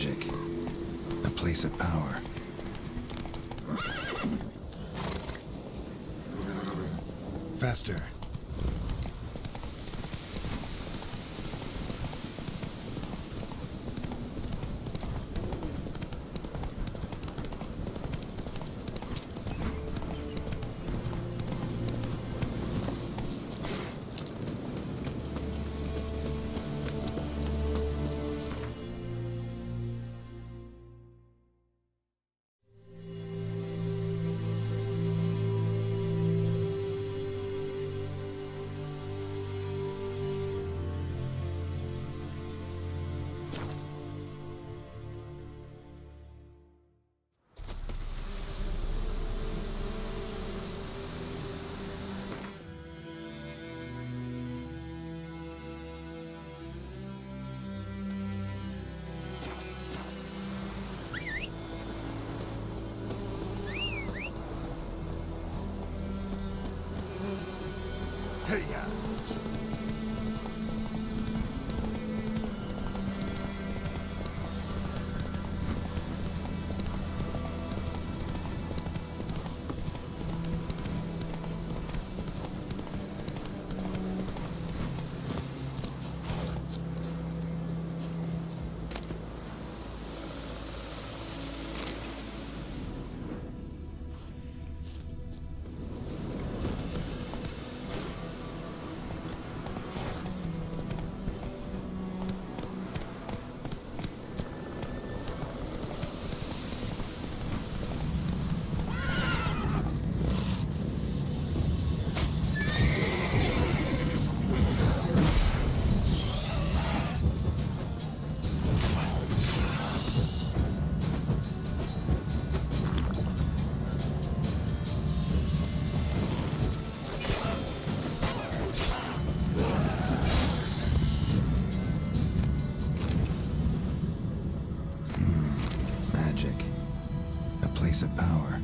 Magic. A place of power. Faster. Hey, yeah. Magic. A place of power.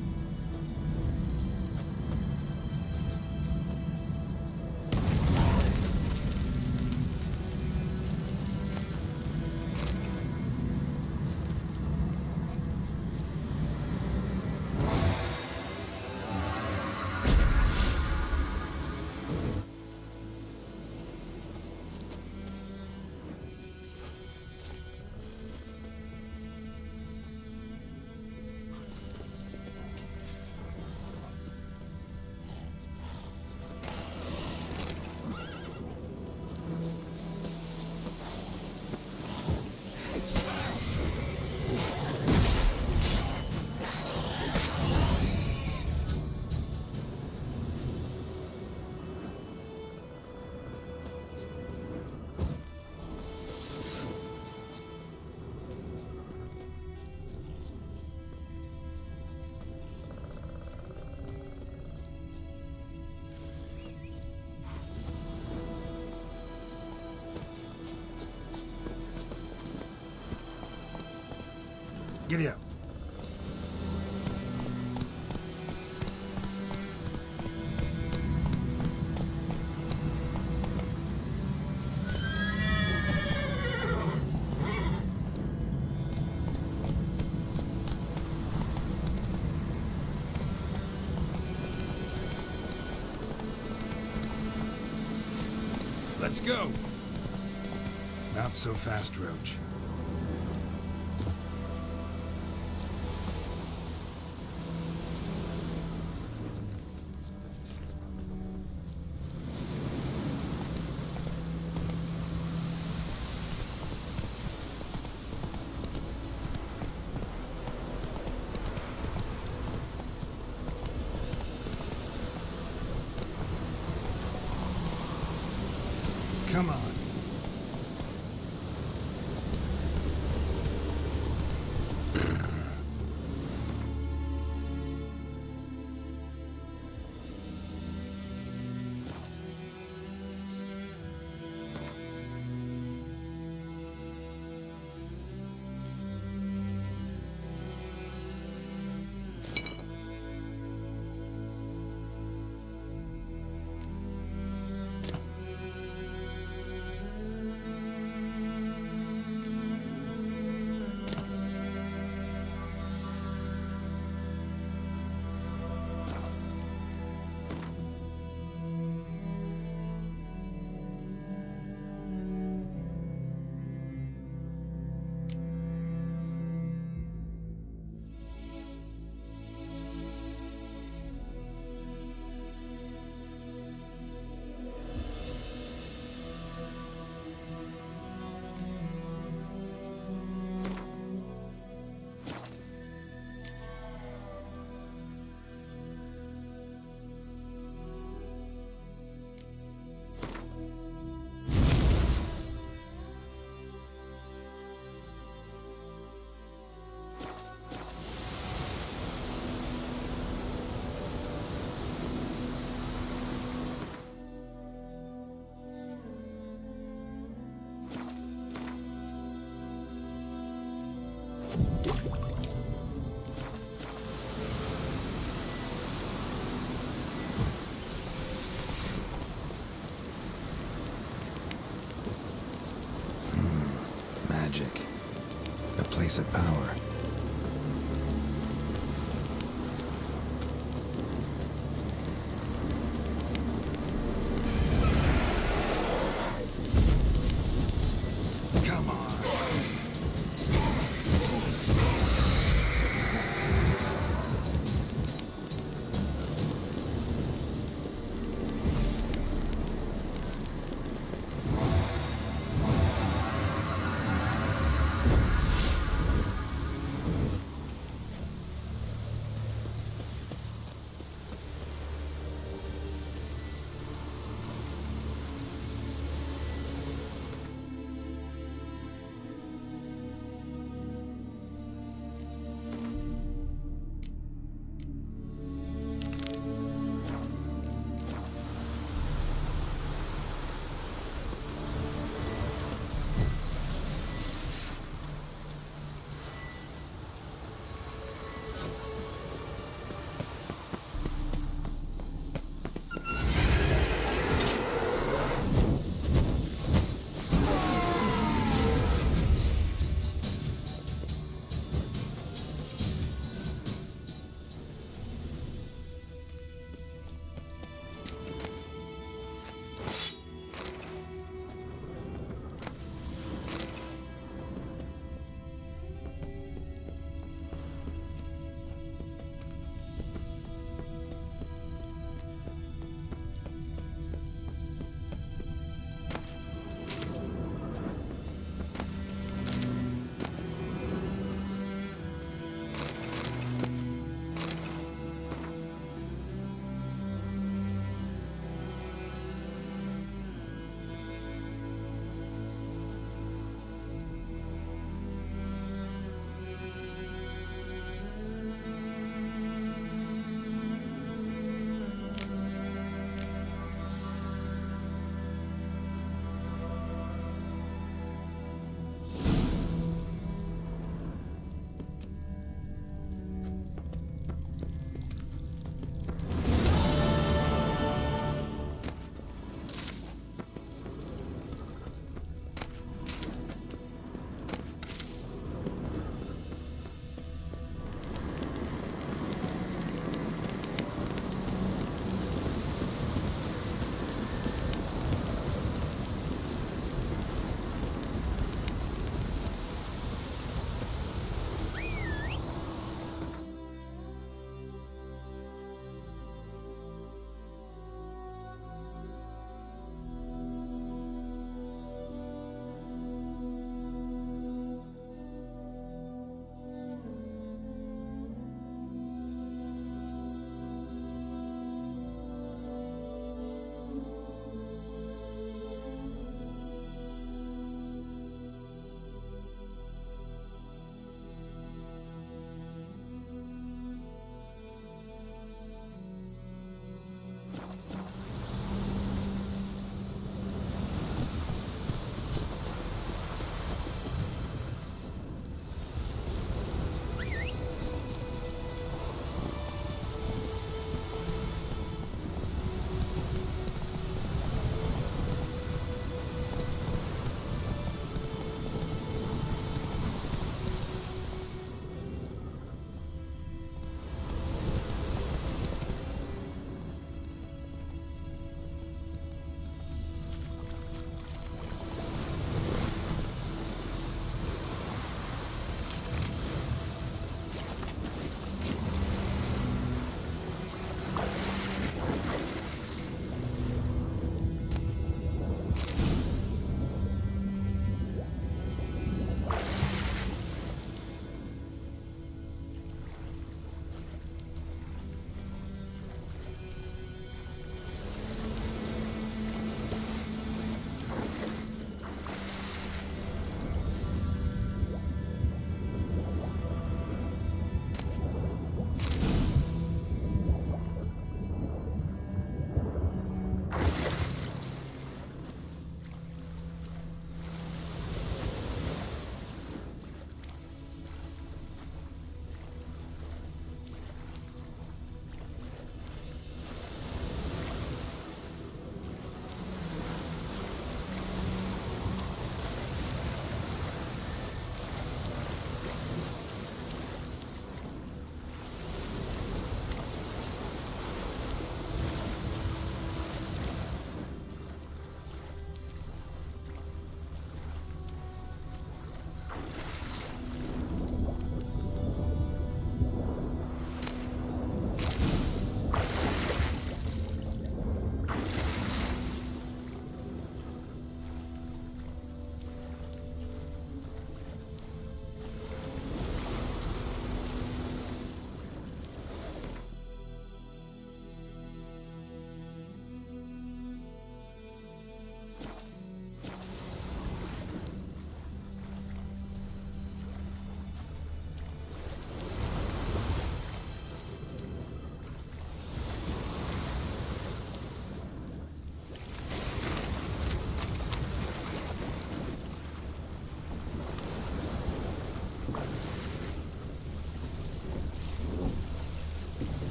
Giddy up. Let's go. Not so fast, Roach. Come on. Magic. A place of power. Come on.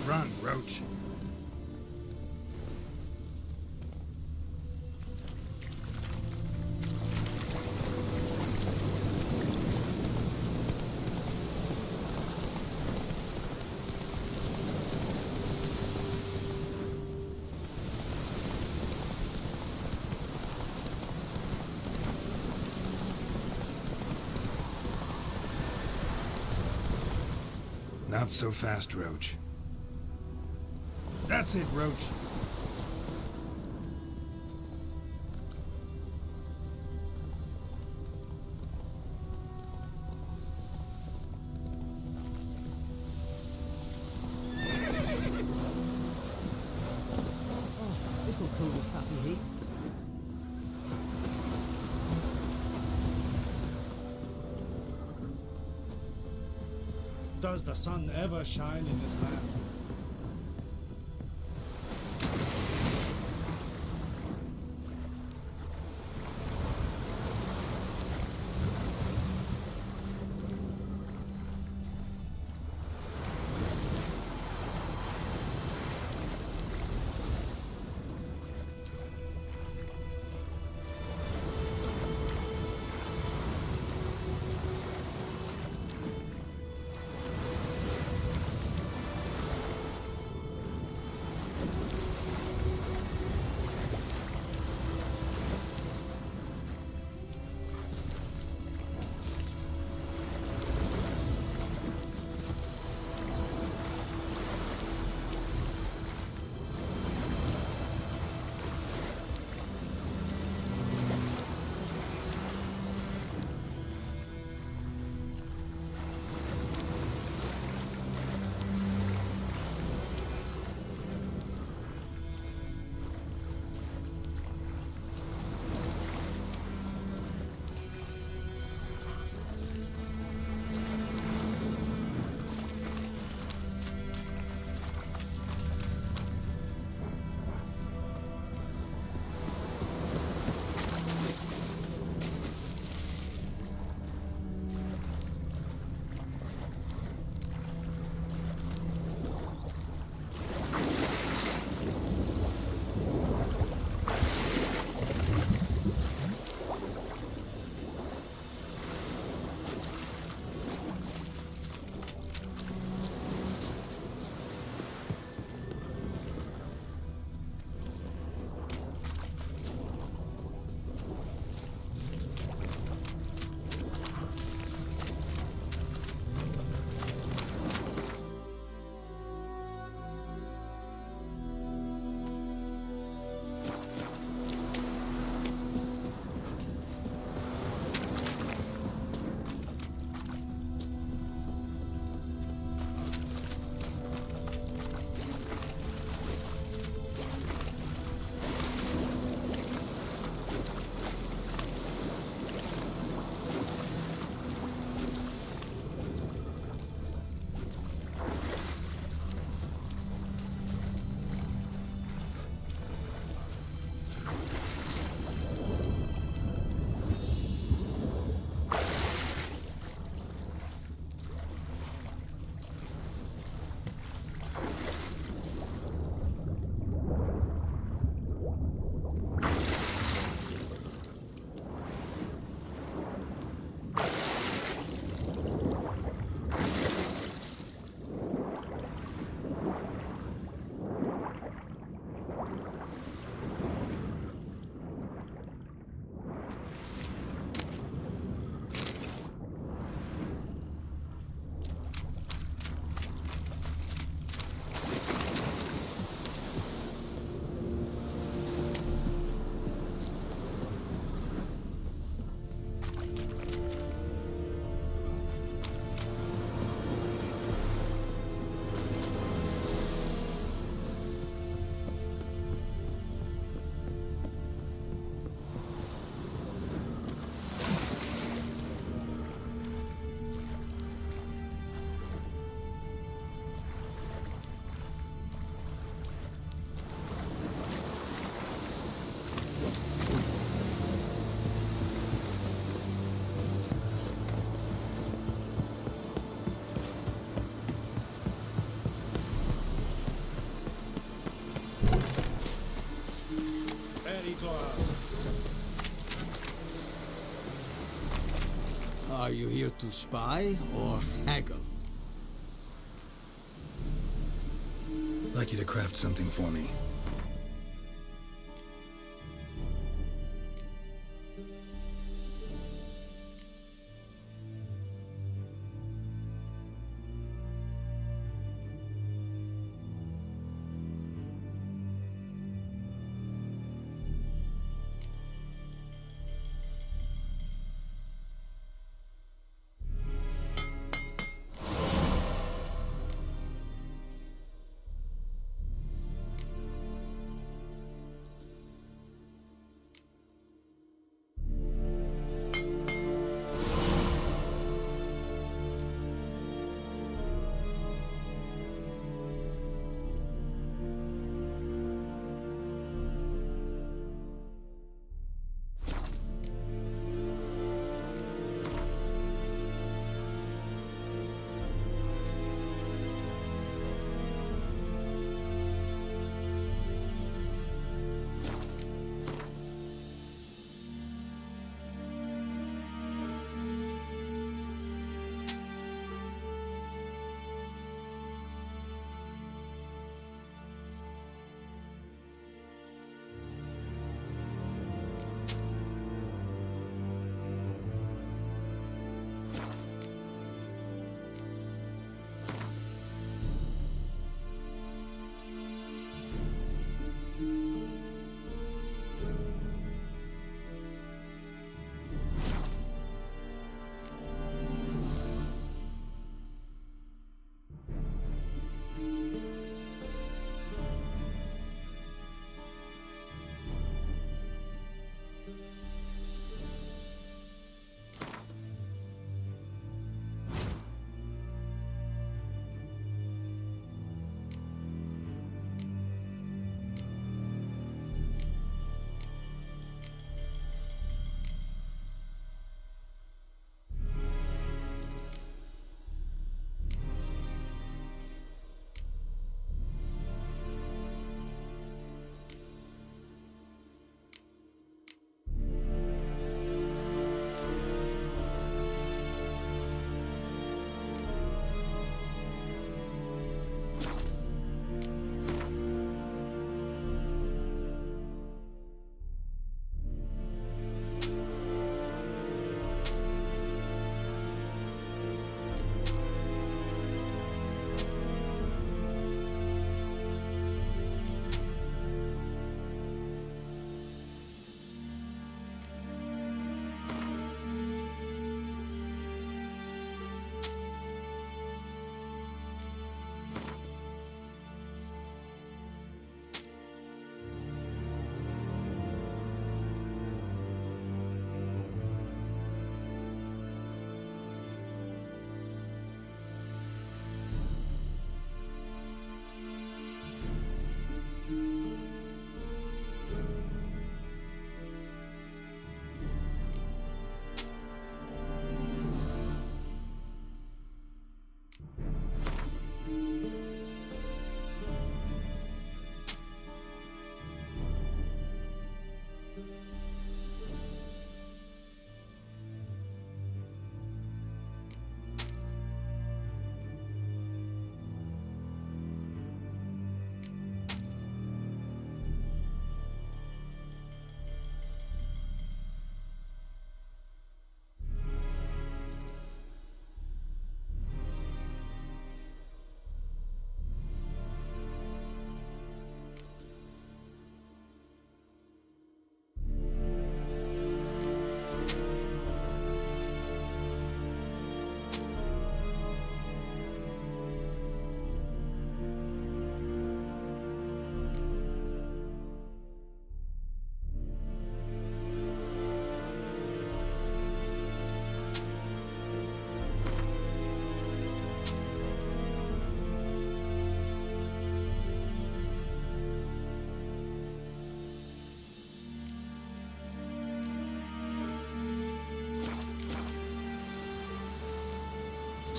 Run, Roach. Not so fast, Roach. That's it, Roach. Oh, this'll cool this happy heat. Does the sun ever shine in this land? Are you here to spy or haggle? I'd like you to craft something for me.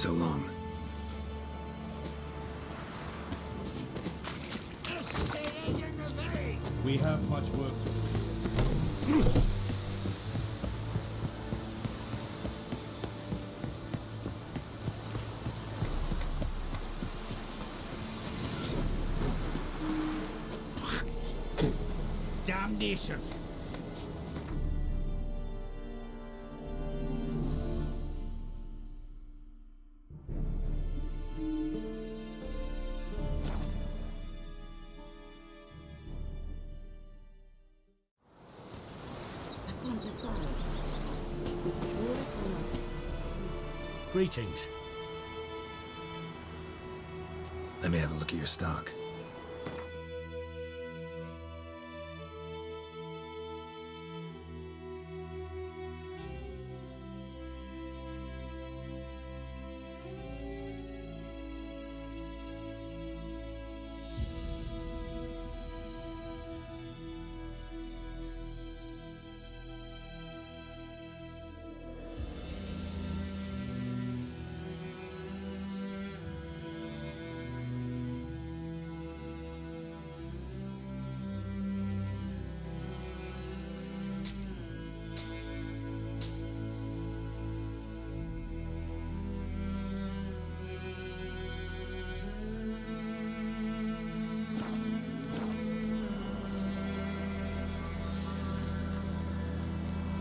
So long. We have much work to do here. damnation! I can't decide. Draw it or not. Greetings. Let me have a look at your stock.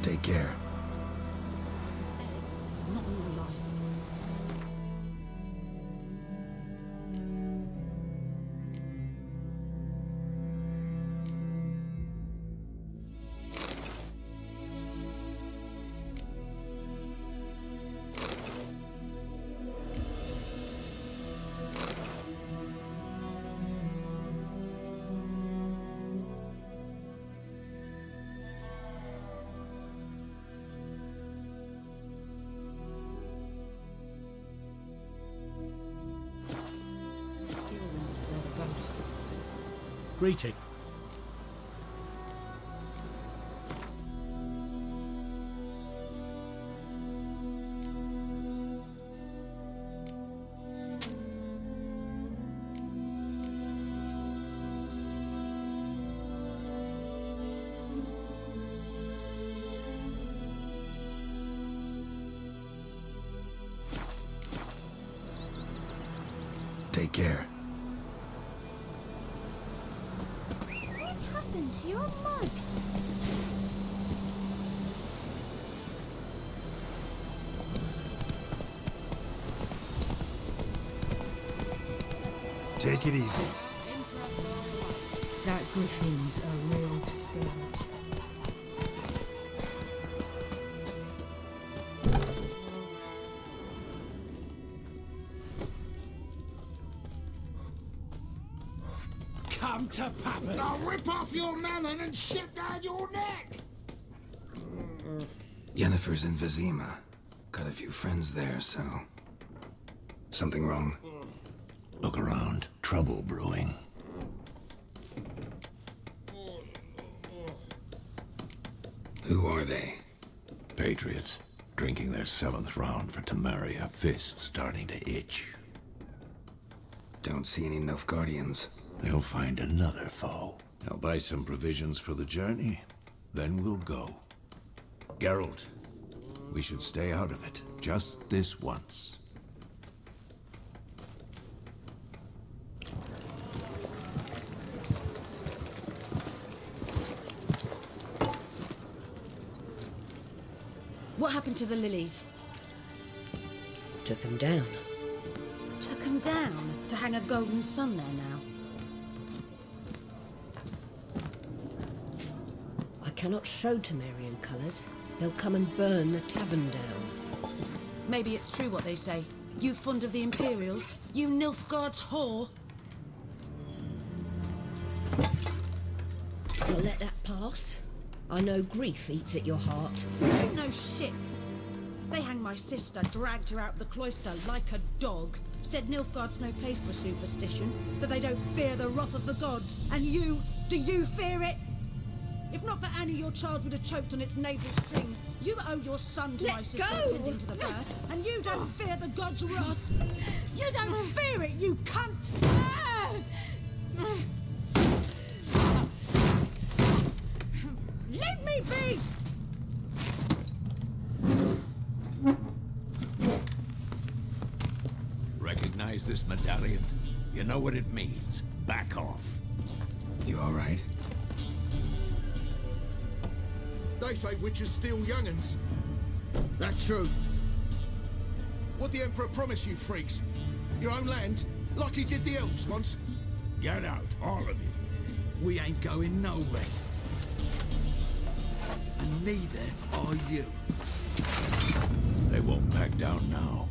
Take care. Not in real life. Greeting. Take care. What happened to your mug? Take it easy. That griffin's a real scourge. Come to Papa! I'll rip off your melon and shit down your neck! Yennefer's in Vizima. Got a few friends there, so... Something wrong? Look around. Trouble brewing. Who are they? Patriots. Drinking their 7th round for Temeria. Fists starting to itch. Don't see any Nilfgaardians. They'll find another foe. I'll buy some provisions for the journey. Then we'll go. Geralt, we should stay out of it. Just this once. What happened to the lilies? Took him down. Took them down to hang a golden sun there now. I cannot show Temerian colours. They'll come and burn the tavern down. Maybe it's true what they say. You fond of the Imperials? You Nilfgaard's whore? You'll let that pass? I know grief eats at your heart. You know shit. They hanged my sister, dragged her out of the cloister like a dog. Said Nilfgaard's no place for superstition, that they don't fear the wrath of the gods. And you, do you fear it? If not for Annie, your child would have choked on its navel string. You owe your son to my sister attending to the birth, and you don't fear the gods' wrath. You don't fear it, you cunt! Leave me be! Recognize this medallion? You know what it means. Back off. You all right? They say witches steal young'uns. That true. What the Emperor promise you, freaks? Your own land? Like he did the elves once? Get out, all of you. We ain't going nowhere. And neither are you. They won't back down now.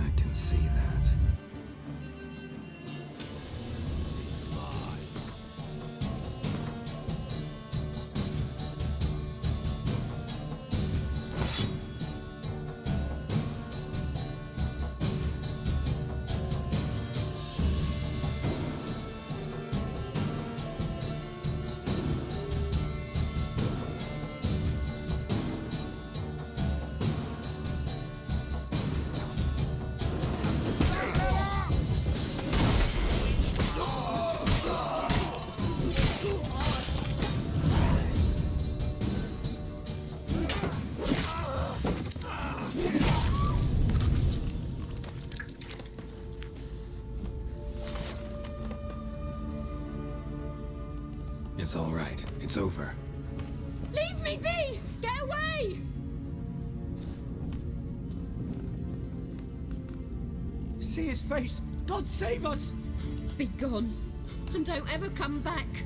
I can see that. It's all right. It's over. Leave me be! Get away! See his face! God save us! Be gone. And don't ever come back.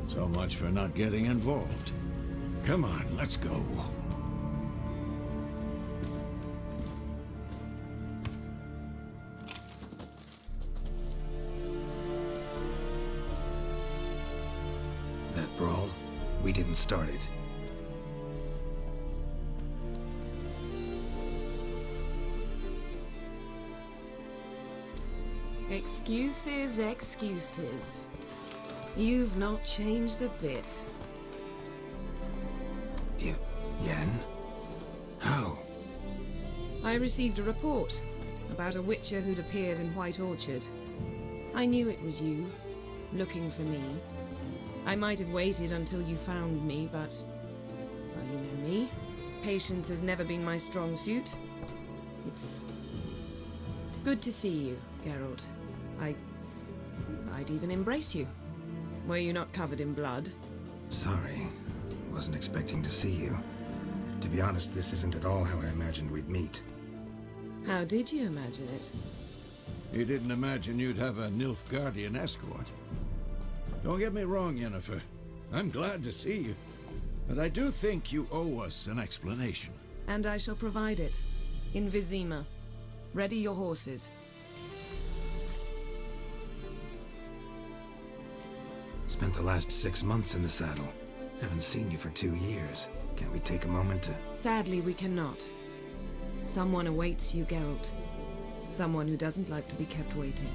So much for not getting involved. Come on, let's go. That brawl, we didn't start it. Excuses, excuses. You've not changed a bit. Yen? How? I received a report about a witcher who'd appeared in White Orchard. I knew it was you, looking for me. I might have waited until you found me, but... well, you know me. Patience has never been my strong suit. It's... good to see you, Geralt. I'd even embrace you. Were you not covered in blood? Sorry. Wasn't expecting to see you. To be honest, this isn't at all how I imagined we'd meet. How did you imagine it? You didn't imagine you'd have a Nilfgaardian escort. Don't get me wrong, Yennefer. I'm glad to see you. But I do think you owe us an explanation. And I shall provide it. In Vizima. Ready your horses. Spent the last 6 months in the saddle. Haven't seen you for 2 years. Can't we take a moment to... Sadly, we cannot. Someone awaits you, Geralt. Someone who doesn't like to be kept waiting.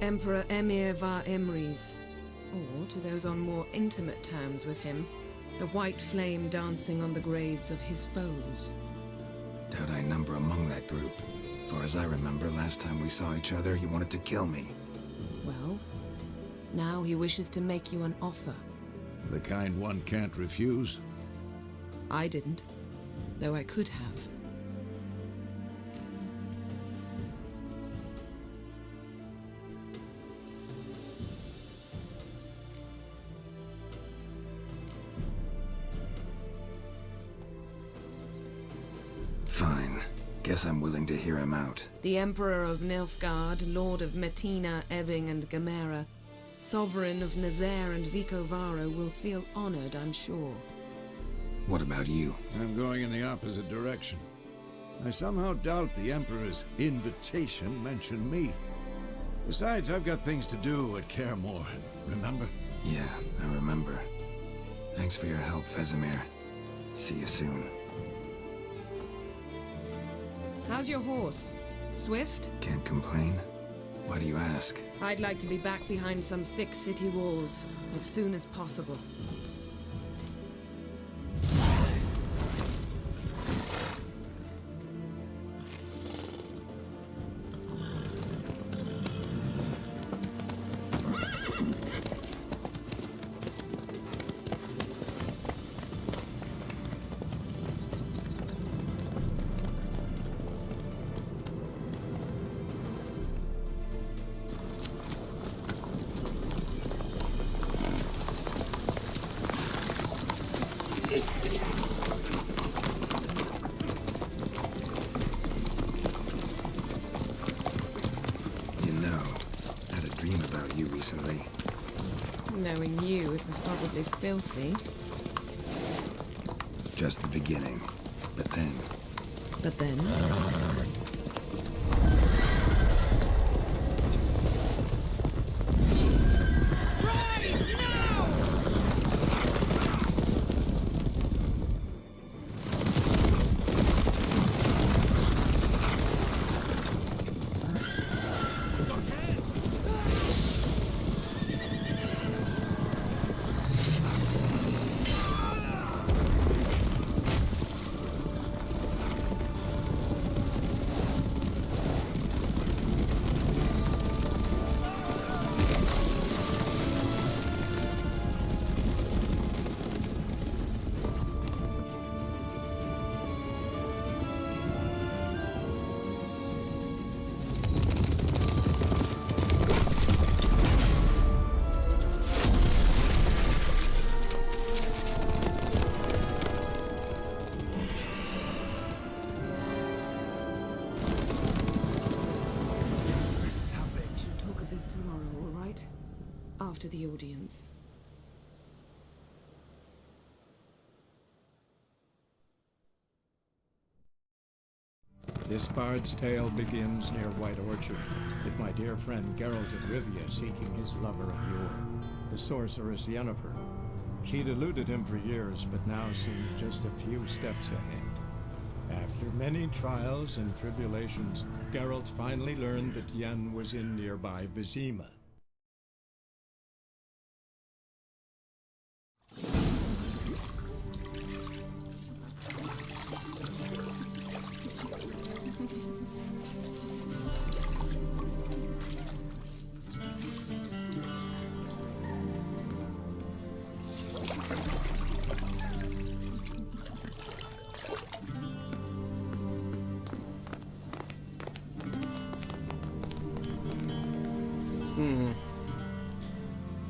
Emperor Emir var Emrys. Or, to those on more intimate terms with him, the white flame dancing on the graves of his foes. Doubt I number among that group. For as I remember, last time we saw each other, he wanted to kill me. Well, now he wishes to make you an offer. The kind one can't refuse. I didn't, though I could have. Fine. Guess I'm willing to hear him out. The Emperor of Nilfgaard, Lord of Metina, Ebbing and Gamera, Sovereign of Nazaire and Vicovaro will feel honored, I'm sure. What about you? I'm going in the opposite direction. I somehow doubt the Emperor's invitation mentioned me. Besides, I've got things to do at Kaer remember? Yeah, I remember. Thanks for your help, Vesemir. See you soon. How's your horse? Swift? Can't complain. Why do you ask? I'd like to be back behind some thick city walls as soon as possible. recently. Knowing you, it was probably filthy. Just the beginning. But then... But then, We should talk of this tomorrow, all right? After the audience. This bard's tale begins near White Orchard, with my dear friend Geralt of Rivia seeking his lover of yore, the sorceress Yennefer. She'd eluded him for years, but now seemed just a few steps ahead. After many trials and tribulations, Geralt finally learned that Yen was in nearby Vizima.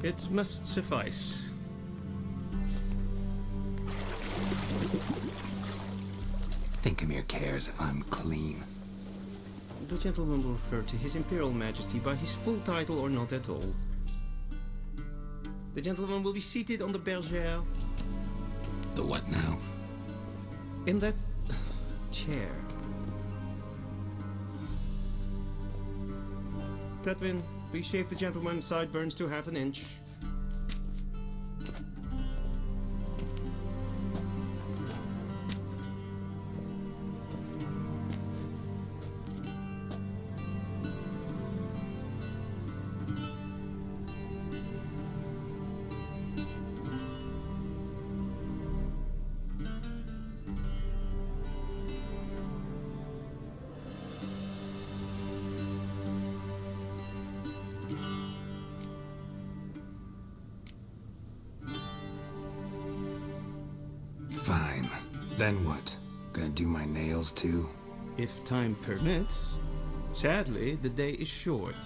It must suffice. Thinkamere cares if I'm clean. The gentleman will refer to His Imperial Majesty by his full title or not at all. The gentleman will be seated on the bergère. The what now? In that chair. Tedwin, please shave the gentleman's sideburns to half an inch. Fine. Then what? Gonna do my nails too? If time permits. Sadly, the day is short,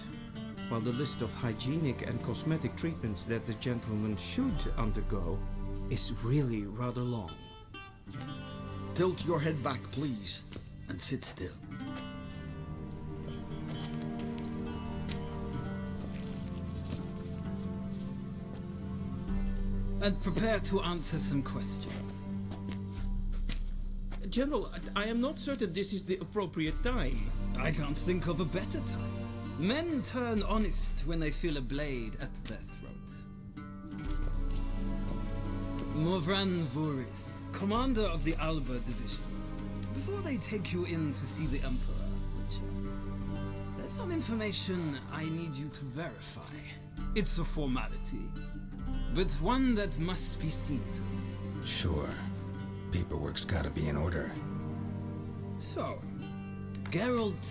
while the list of hygienic and cosmetic treatments that the gentleman should undergo is really rather long. Tilt your head back, please, and sit still. And prepare to answer some questions. General, I am not certain this is the appropriate time. I can't think of a better time. Men turn honest when they feel a blade at their throat. Morvran Vuris, commander of the Alba Division. Before they take you in to see the Emperor, Witcher, there's some information I need you to verify. It's a formality, but one that must be seen to. Sure. Paperwork's gotta be in order. So, Geralt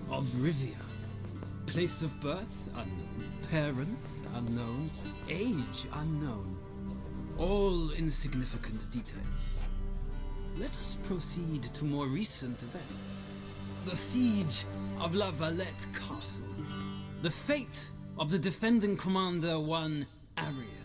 of Rivia. Place of birth unknown. Parents unknown. Age unknown. All insignificant details. Let us proceed to more recent events. The siege of La Valette Castle. The fate of the defending commander, one Arian.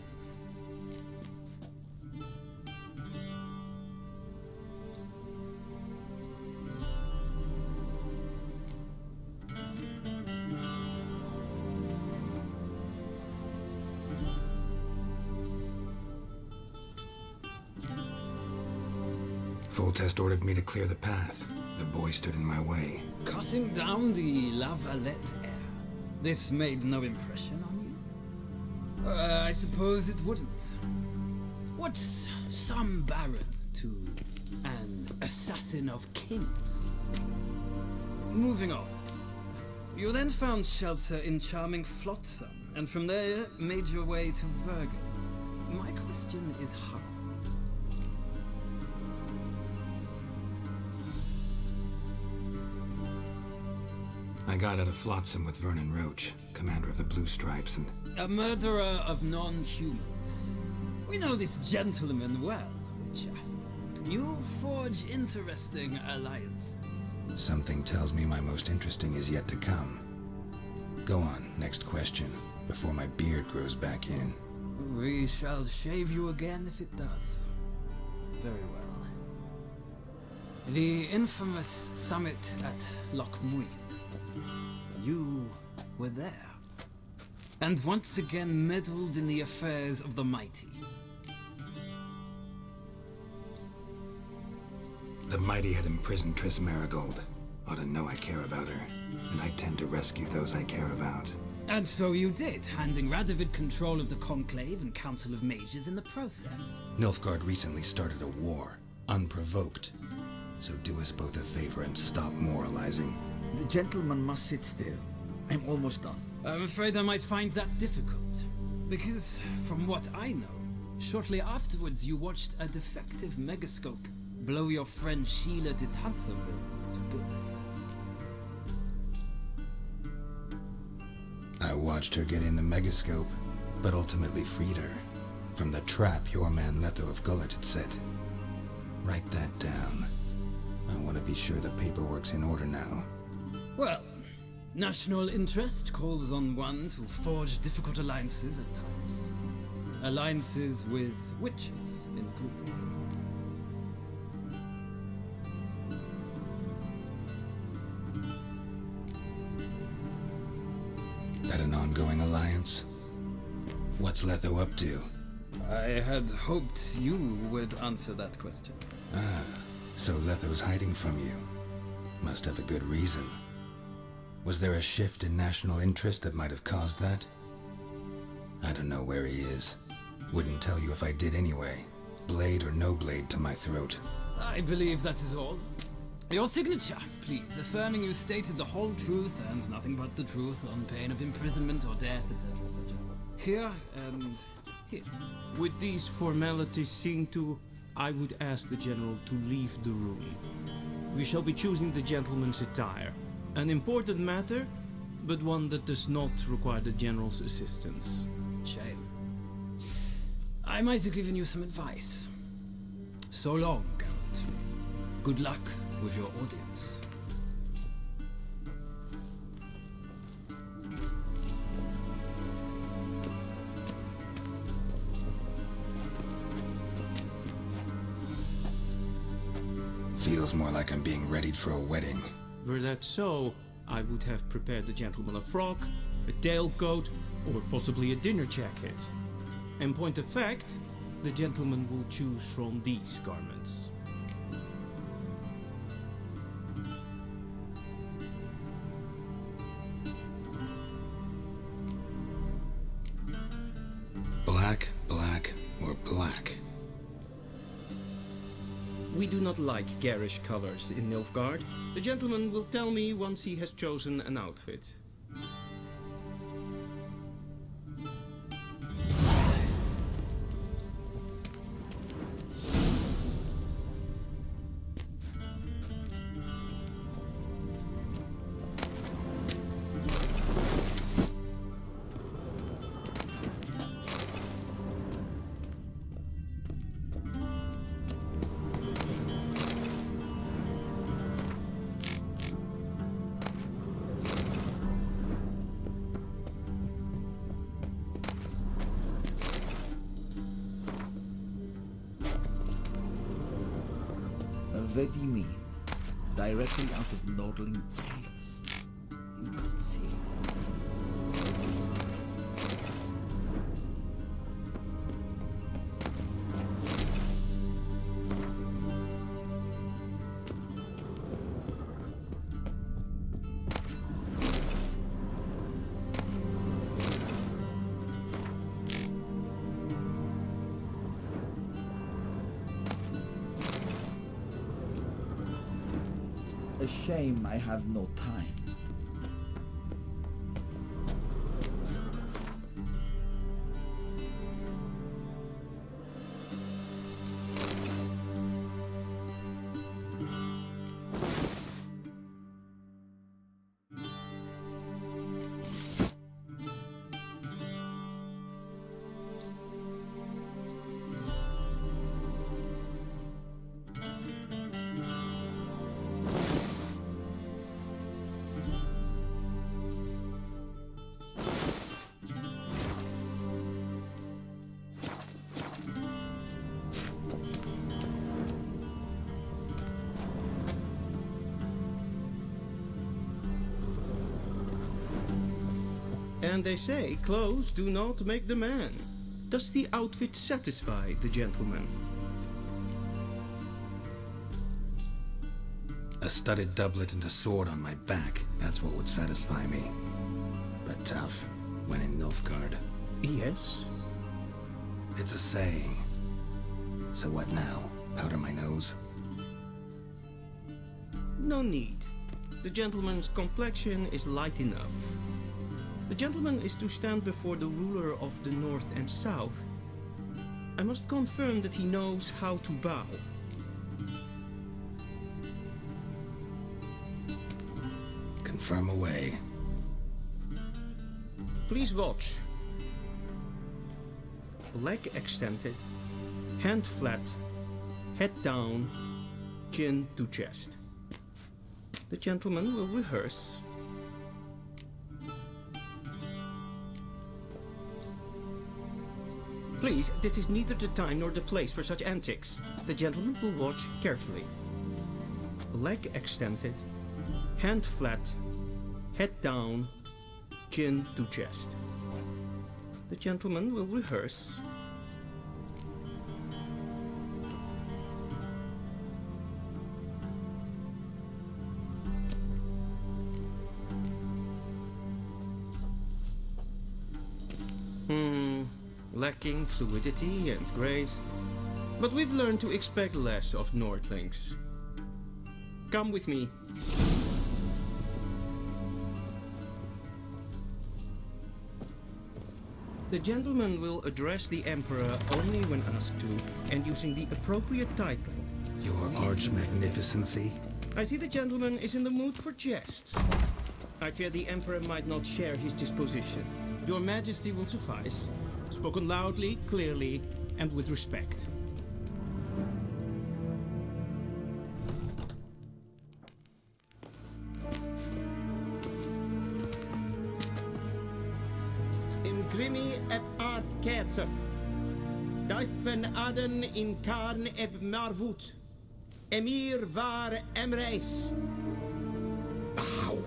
Foltest ordered me to clear the path. The boy stood in my way. Cutting down the La Valette heir. This made no impression on you? I suppose it wouldn't. What's some baron to an assassin of kings? Moving on. You then found shelter in charming Flotsam, and from there made your way to Vergen. My question is how? I got out of Flotsam with Vernon Roach, commander of the Blue Stripes, and... A murderer of non-humans. We know this gentleman well, Witcher. You forge interesting alliances. Something tells me my most interesting is yet to come. Go on, next question, before my beard grows back in. We shall shave you again if it does. Very well. The infamous summit at Loch Muin. You were there. And once again meddled in the affairs of the mighty. The mighty had imprisoned Triss Marigold. Ought to know I care about her, and I tend to rescue those I care about. And so you did, handing Radovid control of the Conclave and Council of Mages in the process. Nilfgaard recently started a war, unprovoked. So do us both a favor and stop moralizing. The gentleman must sit still. I'm almost done. I'm afraid I might find that difficult. Because, from what I know, shortly afterwards you watched a defective megascope blow your friend Sheila de Tanserville to bits. I watched her get in the megascope, but ultimately freed her. From the trap your man Leto of Gullet had set. Write that down. I want to be sure the paperwork's in order now. Well, national interest calls on one to forge difficult alliances at times. Alliances with witches included. That an ongoing alliance? What's Letho up to? I had hoped you would answer that question. Ah, so Letho's hiding from you. Must have a good reason. Was there a shift in national interest that might have caused that? I don't know where he is. Wouldn't tell you if I did anyway. Blade or no blade to my throat. I believe that is all. Your signature, please, affirming you stated the whole truth and nothing but the truth on pain of imprisonment or death, etc., etc. Here and here. With these formalities seen to, I would ask the general to leave the room. We shall be choosing the gentleman's attire. An important matter, but one that does not require the general's assistance. Shame. I might have given you some advice. So long, Geralt. Good luck with your audience. Feels more like I'm being readied for a wedding. Were that so, I would have prepared the gentleman a frock, a tailcoat, or possibly a dinner jacket. In point of fact, the gentleman will choose from these garments. Black, black, or black? We do not like garish colors in Nilfgaard. The gentleman will tell me once he has chosen an outfit. Vizima, directly out of Nordling Tales. Inconceivable. A shame I have no time. And they say clothes do not make the man. Does the outfit satisfy the gentleman? A studded doublet and a sword on my back, that's what would satisfy me. But tough, when in Nilfgaard. Yes. It's a saying. So what now? Powder my nose? No need. The gentleman's complexion is light enough. The gentleman is to stand before the ruler of the North and South. I must confirm that he knows how to bow. Confirm away. Please watch. Leg extended, hand flat, head down, chin to chest. The gentleman will rehearse. Please, this is neither the time nor the place for such antics. The gentleman will watch carefully. Leg extended, hand flat, head down, chin to chest. The gentleman will rehearse. Lacking fluidity and grace, but we've learned to expect less of Nordlings. Come with me. The gentleman will address the Emperor only when asked to, and using the appropriate title. Your Arch-Magnificency? I see the gentleman is in the mood for jests. I fear the Emperor might not share his disposition. Your Majesty will suffice. Spoken loudly, clearly, and with respect. Imprimi et art ketzer. Duifen aden in karn eb marvoet. Emir var emreis. Bow.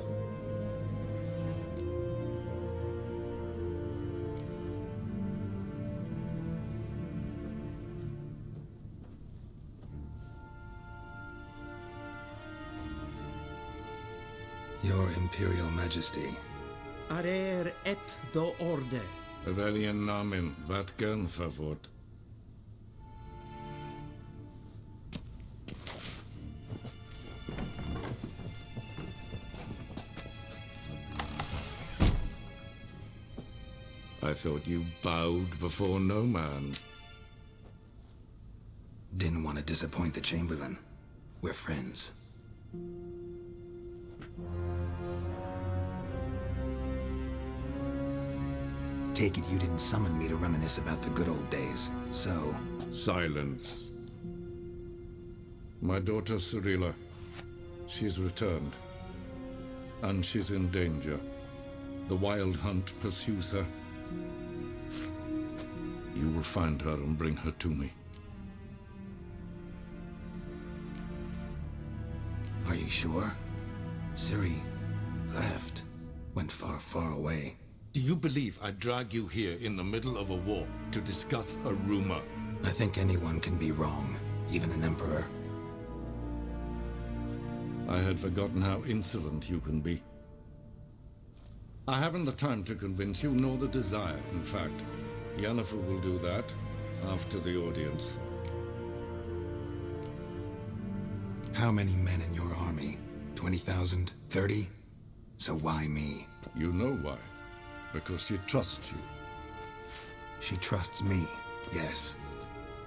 Your Imperial Majesty. Arer ep do orde. Velen namen, wat gern favort. I thought you bowed before no man. Didn't want to disappoint the Chamberlain. We're friends. Take it you didn't summon me to reminisce about the good old days, so... Silence. My daughter Cyrilla, she's returned. And she's in danger. The Wild Hunt pursues her. You will find her and bring her to me. Are you sure? Ciri left. Went far, far away. Do you believe I'd drag you here in the middle of a war to discuss a rumor? I think anyone can be wrong, even an emperor. I had forgotten how insolent you can be. I haven't the time to convince you, nor the desire, in fact. Yennefer will do that after the audience. How many men in your army? 20,000? 30? So why me? You know why. Because she trusts you. She trusts me, yes.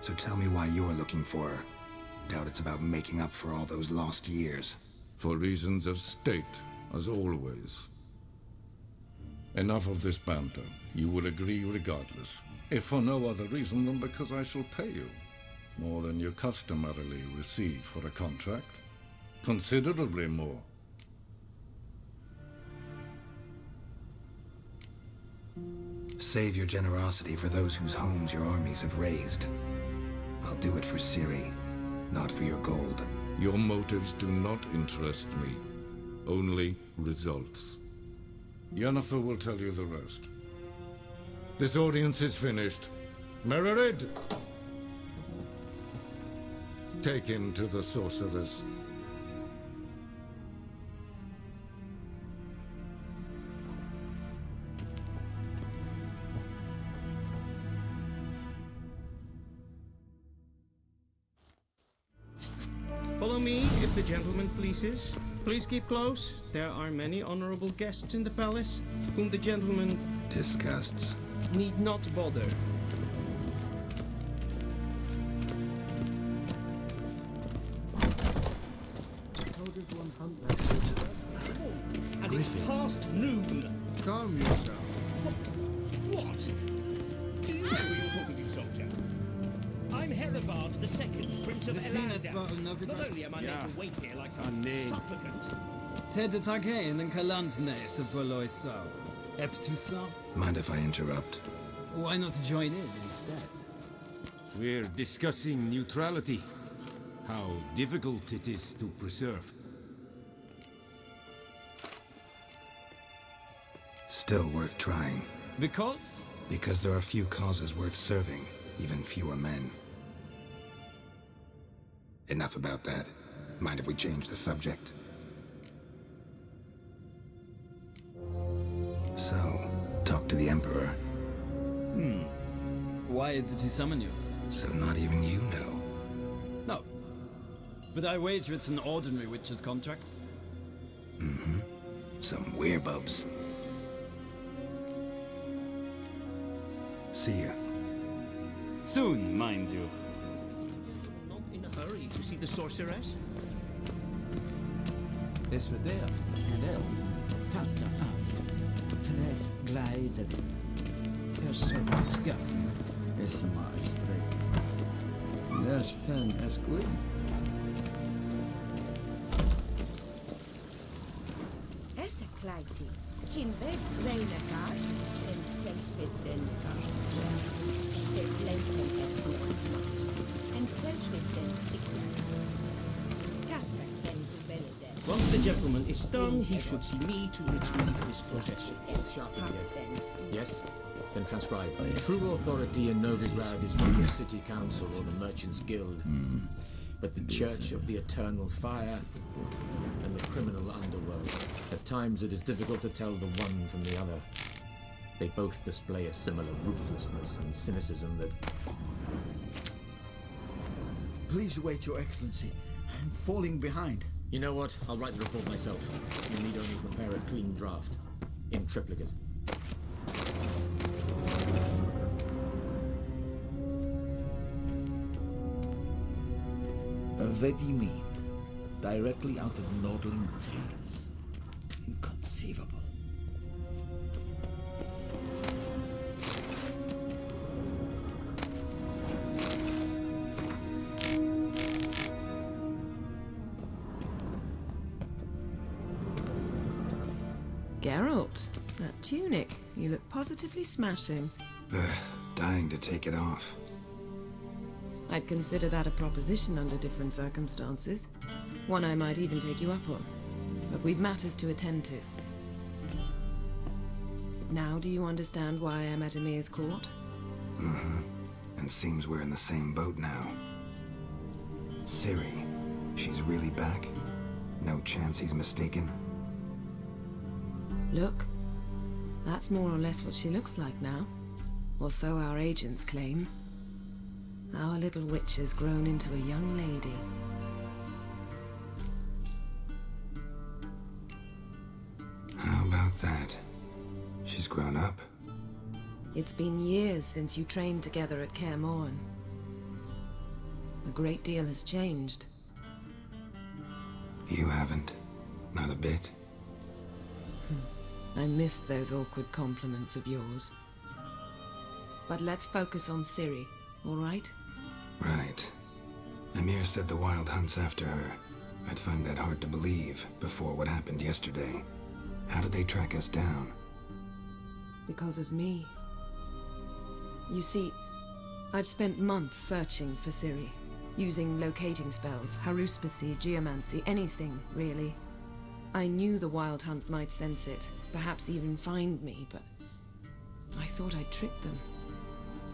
So tell me why you're looking for her. Doubt it's about making up for all those lost years. For reasons of state, as always. Enough of this banter. You will agree regardless. If for no other reason than because I shall pay you. More than you customarily receive for a contract. Considerably more. Save your generosity for those whose homes your armies have razed. I'll do it for Ciri, not for your gold. Your motives do not interest me. Only results. Yennefer will tell you the rest. This audience is finished. Mererid! Take him to the sorceress. Follow me, if the gentleman pleases. Please keep close. There are many honorable guests in the palace, whom the gentleman disgusts. Need not bother. And it's past noon. Calm yourself. What? Do you know who you're talking to, soldier? I'm Herivard II, Prince of Elanda. Not only am I made to wait here like some supplicant. Ted Takane and Kalantne Sepoloisa. Eptusa? Mind if I interrupt? Why not join in instead? We're discussing neutrality. How difficult it is to preserve. Still worth trying. Because? Because there are few causes worth serving, even fewer men. Enough about that. Mind if we change the subject? So, talk to the Emperor. Why did he summon you? So not even you know. No. But I wager it's an ordinary witch's contract. Mm-hmm. Some werebubs. See ya. Soon, mind you. Not in a hurry to see the sorceress. Es verderf, wel, katta af, tref glijden, servant governor, es maestre, les hen esquil. Essa klaiti, kin ved reinagat, en selfiden se bleiken et nordma, en selfiden sikla. Kasper ken velede. Once the gentleman is done, he should see me to retrieve his possessions. Yes? Then transcribe. True authority in Novigrad is not the city council or the merchants' guild, but the Church of the Eternal Fire and the criminal underworld. At times it is difficult to tell the one from the other. They both display a similar ruthlessness and cynicism that... Please wait, Your Excellency. I'm falling behind. You know what? I'll write the report myself. You need only prepare a clean draft. In triplicate. Vizima, directly out of Nordling tales. Inconceivable. Geralt, that tunic. You look positively smashing. Dying to take it off. I'd consider that a proposition under different circumstances. One I might even take you up on. But we've matters to attend to. Now do you understand why I'm at Emir's court? Mm-hmm. And seems we're in the same boat now. Ciri, she's really back? No chance he's mistaken? Look, that's more or less what she looks like now. Or so our agents claim. Our little witch has grown into a young lady. grown up. It's been years since you trained together at Kaer Morhen. A great deal has changed. You haven't. Not a bit. I missed those awkward compliments of yours. But let's focus on Ciri, all right? Right. Emir said the Wild Hunt's after her. I'd find that hard to believe before what happened yesterday. How did they track us down? Because of me. You see, I've spent months searching for Ciri, using locating spells, haruspicy, geomancy, anything, really. I knew the Wild Hunt might sense it, perhaps even find me, but I thought I'd tricked them.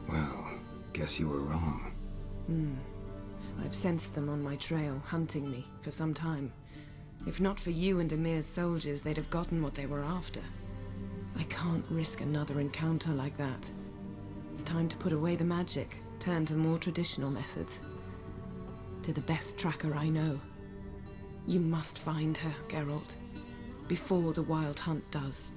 Well, guess you were wrong. I've sensed them on my trail, hunting me, for some time. If not for you and Emir's soldiers, they'd have gotten what they were after. I can't risk another encounter like that. It's time to put away the magic, turn to more traditional methods. To the best tracker I know. You must find her, Geralt, before the Wild Hunt does.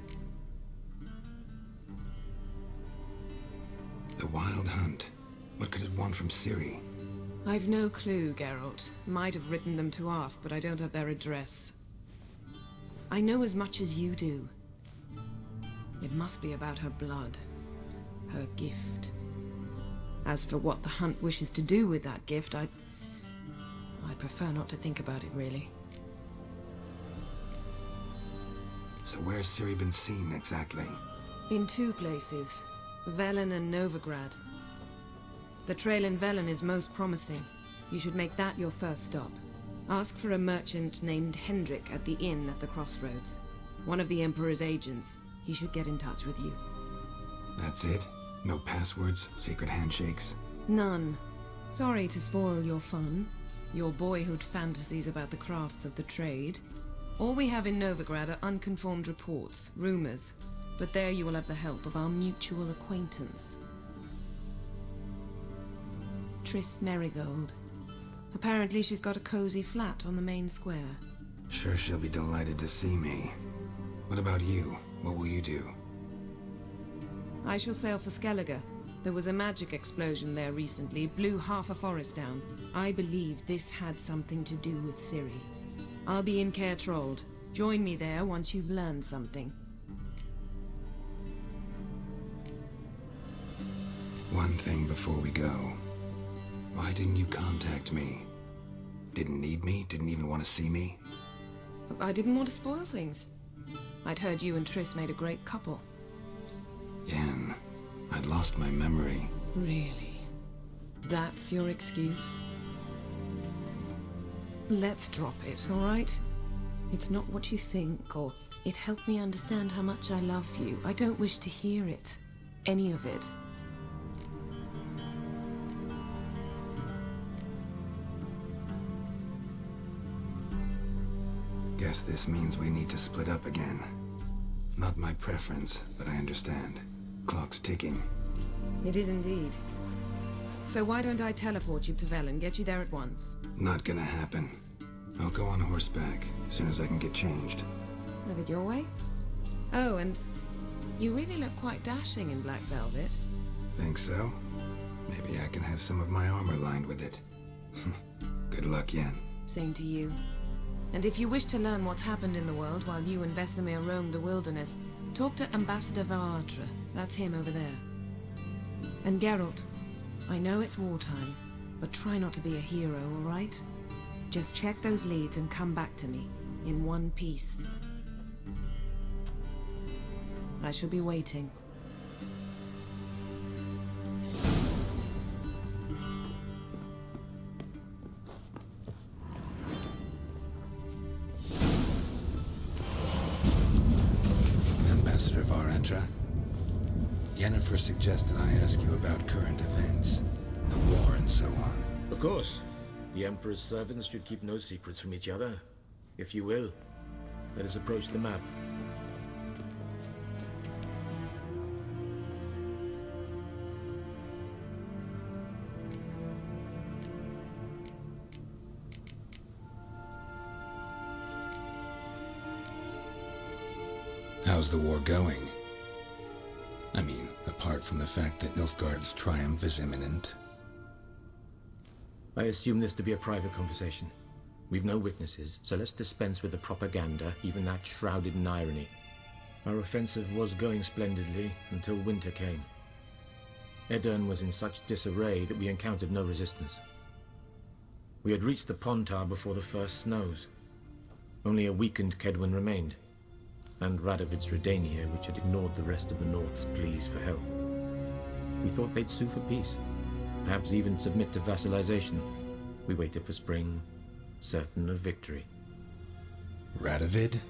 The Wild Hunt? What could it want from Ciri? I've no clue, Geralt. Might have written them to ask, but I don't have their address. I know as much as you do. It must be about her blood. Her gift. As for what the Hunt wishes to do with that gift, I'd prefer not to think about it, really. So where's Ciri been seen, exactly? In two places. Velen and Novigrad. The trail in Velen is most promising. You should make that your first stop. Ask for a merchant named Hendrik at the inn at the crossroads. One of the Emperor's agents. He should get in touch with you. That's it? No passwords? Secret handshakes? None. Sorry to spoil your fun. Your boyhood fantasies about the crafts of the trade. All we have in Novigrad are unconformed reports, rumors. But there you will have the help of our mutual acquaintance. Triss Merigold. Apparently she's got a cozy flat on the main square. Sure she'll be delighted to see me. What about you? What will you do? I shall sail for Skellige. There was a magic explosion there recently, blew half a forest down. I believe this had something to do with Ciri. I'll be in Caer Trolde. Join me there once you've learned something. One thing before we go. Why didn't you contact me? Didn't need me? Didn't even want to see me? I didn't want to spoil things. I'd heard you and Triss made a great couple. Yen, I'd lost my memory. Really? That's your excuse? Let's drop it, all right? It's not what you think, or it helped me understand how much I love you. I don't wish to hear it. Any of it. Guess this means we need to split up again. Not my preference, but I understand. Clock's ticking. It is indeed. So why don't I teleport you to Velen, get you there at once? Not gonna happen. I'll go on horseback, as soon as I can get changed. Have it your way? Oh, and you really look quite dashing in black velvet. Think so? Maybe I can have some of my armor lined with it. Good luck, Yen. Same to you. And if you wish to learn what's happened in the world while you and Vesemir roamed the wilderness, talk to Ambassador Varatra. That's him over there. And Geralt, I know it's wartime, but try not to be a hero, all right? Just check those leads and come back to me, in one piece. I shall be waiting. Ambassador Varatra, Yennefer suggested I ask you about current events, the war and so on. Of course. The Emperor's servants should keep no secrets from each other. If you will, let us approach the map. How's the war going? I mean, apart from the fact that Nilfgaard's triumph is imminent. I assume this to be a private conversation. We've no witnesses, so let's dispense with the propaganda, even that shrouded in irony. Our offensive was going splendidly until winter came. Edirn was in such disarray that we encountered no resistance. We had reached the Pontar before the first snows. Only a weakened Kedwin remained, and Radovid's Redania, which had ignored the rest of the North's pleas for help. We thought they'd sue for peace, perhaps even submit to vassalization. We waited for spring, certain of victory. Radovid?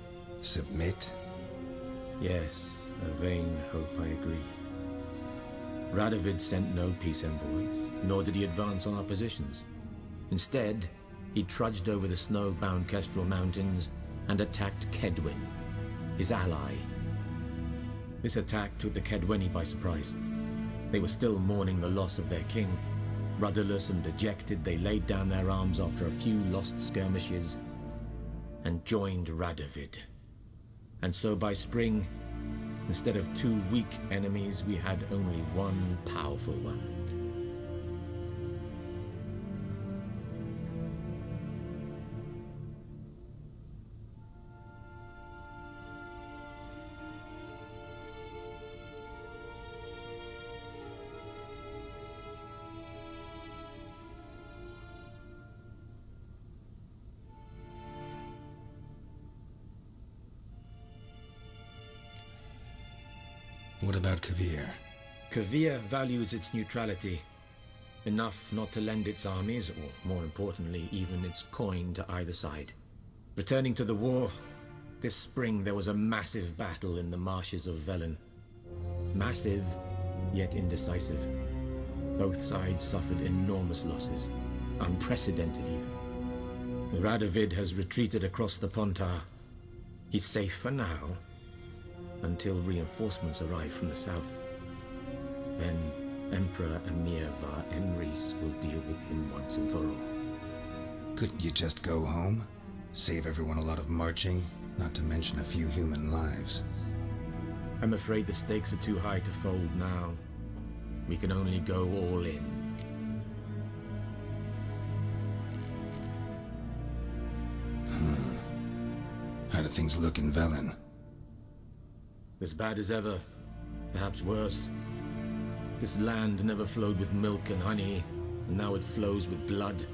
Submit? Yes, a vain hope, I agree. Radovid sent no peace envoy, nor did he advance on our positions. Instead, he trudged over the snow-bound Kestrel Mountains and attacked Kedwen, his ally. This attack took the Kedweni by surprise. They were still mourning the loss of their king. Rudderless and dejected, they laid down their arms after a few lost skirmishes and joined Radovid. And so by spring, instead of 2 weak enemies, we had only one powerful one. What about Kavir? Kavir values its neutrality, enough not to lend its armies, or more importantly, even its coin to either side. Returning to the war, this spring there was a massive battle in the marshes of Velen. Massive, yet indecisive. Both sides suffered enormous losses, unprecedented even. Radovid has retreated across the Pontar. He's safe for now, until reinforcements arrive from the south. Then Emperor Emir var Emrys will deal with him once and for all. Couldn't you just go home? Save everyone a lot of marching, not to mention a few human lives. I'm afraid the stakes are too high to fold now. We can only go all in. How do things look in Velen? As bad as ever, perhaps worse. This land never flowed with milk and honey, and now it flows with blood.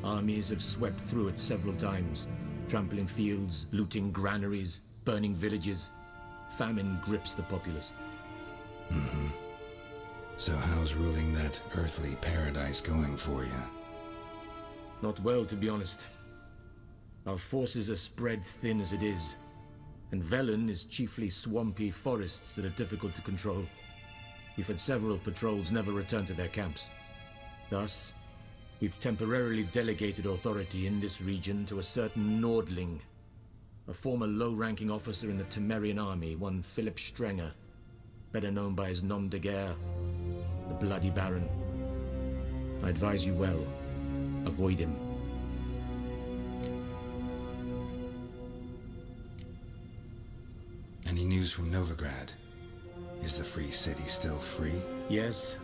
Armies have swept through it several times, trampling fields, looting granaries, burning villages. Famine grips the populace. So how's ruling that earthly paradise going for you? Not well, to be honest. Our forces are spread thin as it is, and Velen is chiefly swampy forests that are difficult to control. We've had several patrols never return to their camps. Thus, we've temporarily delegated authority in this region to a certain Nordling, a former low-ranking officer in the Temerian army, one Philip Strenger, better known by his nom de guerre, the Bloody Baron. I advise you well, avoid him. Any news from Novigrad? Is the Free City still free? Yes,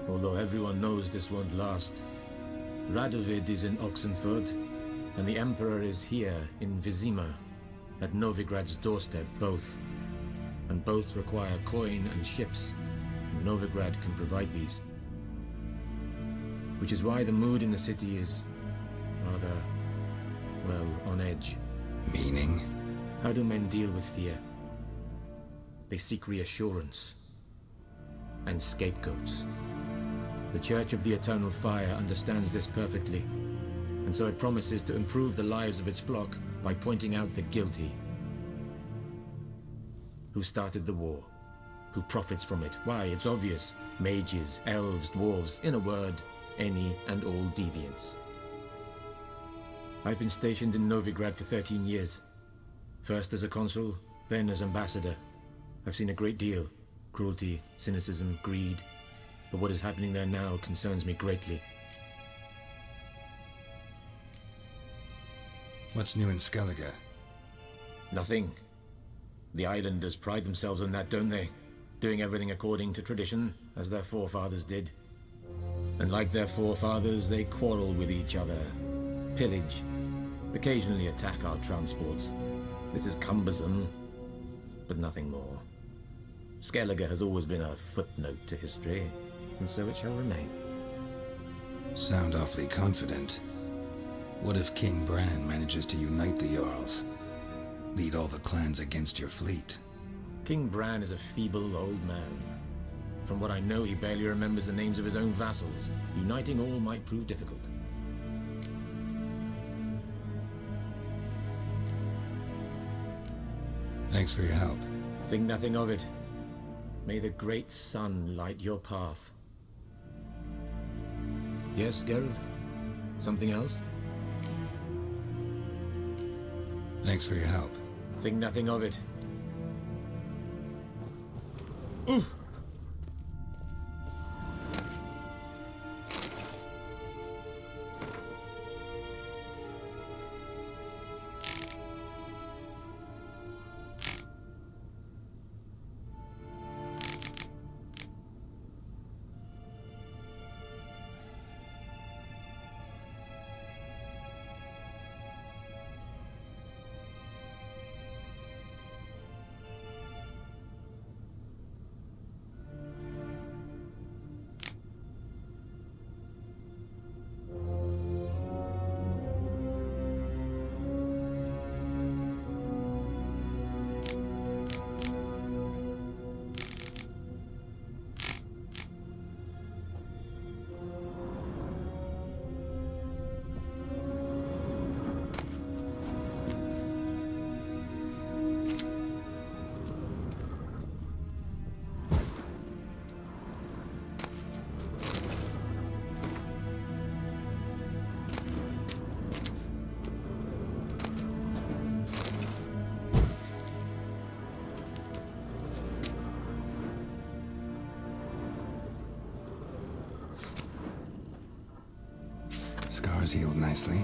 although everyone knows this won't last. Radovid is in Oxenfurt, and the Emperor is here in Vizima, at Novigrad's doorstep, both. And both require coin and ships, and Novigrad can provide these. Which is why the mood in the city is rather, well, on edge. Meaning? How do men deal with fear? They seek reassurance and scapegoats. The Church of the Eternal Fire understands this perfectly, and so it promises to improve the lives of its flock by pointing out the guilty. Who started the war? Who profits from it? Why, it's obvious. Mages, elves, dwarves, in a word, any and all deviants. I've been stationed in Novigrad for 13 years. First as a consul, then as ambassador. I've seen a great deal. Cruelty, cynicism, greed. But what is happening there now concerns me greatly. What's new in Skellige? Nothing. The islanders pride themselves on that, don't they? doing everything according to tradition, as their forefathers did. And like their forefathers, they quarrel with each other, pillage, occasionally attack our transports. This is cumbersome, but nothing more. Skellige has always been a footnote to history, and so it shall remain. Sound awfully confident. What if King Bran manages to unite the Jarls? Lead all the clans against your fleet? King Bran is a feeble old man. From what I know, he barely remembers the names of his own vassals. Uniting all might prove difficult. Thanks for your help. Think nothing of it. May the great sun light your path. Yes, Geralt? Something else? Thanks for your help. Think nothing of it. Scars healed nicely.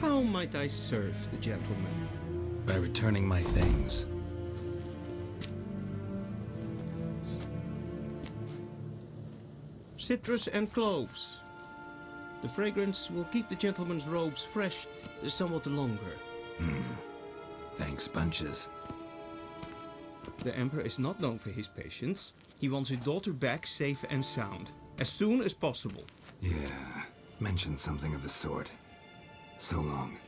How might I serve the gentleman? By returning my things. Citrus and cloves. The fragrance will keep the gentleman's robes fresh somewhat longer. Thanks, bunches. The Emperor is not known for his patience. He wants his daughter back safe and sound, as soon as possible. Yeah, mentioned something of the sort. So long.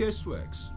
guessworks.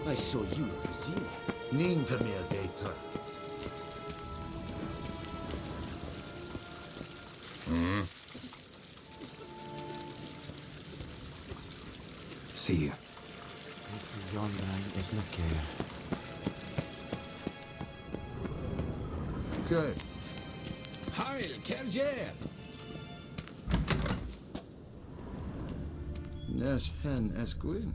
I saw you at Vizima. Ninta mer data. See you. Okay. Heil, Kerjer! Nes hen esgwyn.